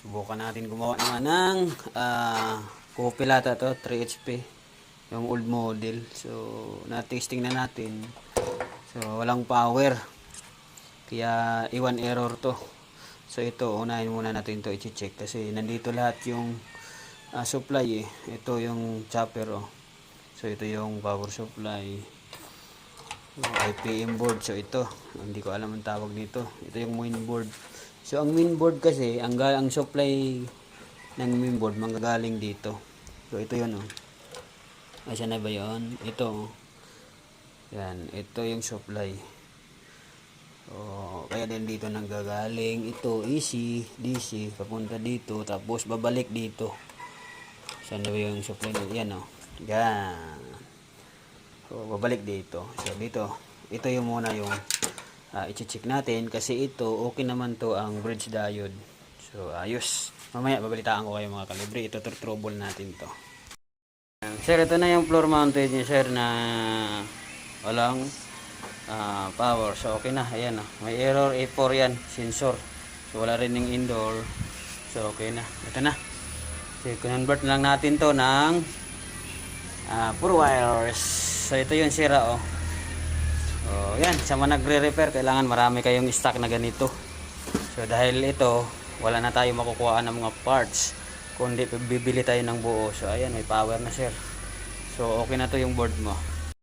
Subukan natin gumawa naman ng coffee latte to, 3 HP. Yung old model. So, na-testing na natin. So, walang power. Kaya, iwan error to. So, ito, unahin muna natin to i-check. Kasi, nandito lahat yung supply eh. Ito yung chopper oh. So, ito yung power supply. IPM board. So, ito. Hindi ko alam ang tawag nito. Ito yung main board. So, ang main board kasi, ang supply ng main board, manggagaling dito. So, ito yun, oh. Asa na ba yun? Ito, oh. Yan. Ito yung supply. So, kaya din dito nanggagaling. Ito, AC, DC, papunta dito. Tapos, babalik dito. Saan na ba yung supply nito? Yan, oh. Yan. So, babalik dito. So, dito. Ito yung muna yung i-check natin kasi ito okay naman to ang bridge diode. So ayos. Mamaya babalitaan ko kayo mga kalibre. Ito trouble natin to. Sir, ito na yung floor mounted niya sir na walang power. So okay na. Ayan oh. May error A4 yan. Sensor. So wala rin yung indoor. So okay na. Ito na. So convert lang natin to ng pure wires. So ito yung sira oh. Oh, yan, sa mga nagre-repair, kailangan marami kayong stock na ganito. So dahil ito, wala na tayo makukuhaan ng mga parts, kundi bibili tayo ng buo. So ayan, may power na sir. So okay na to yung board mo.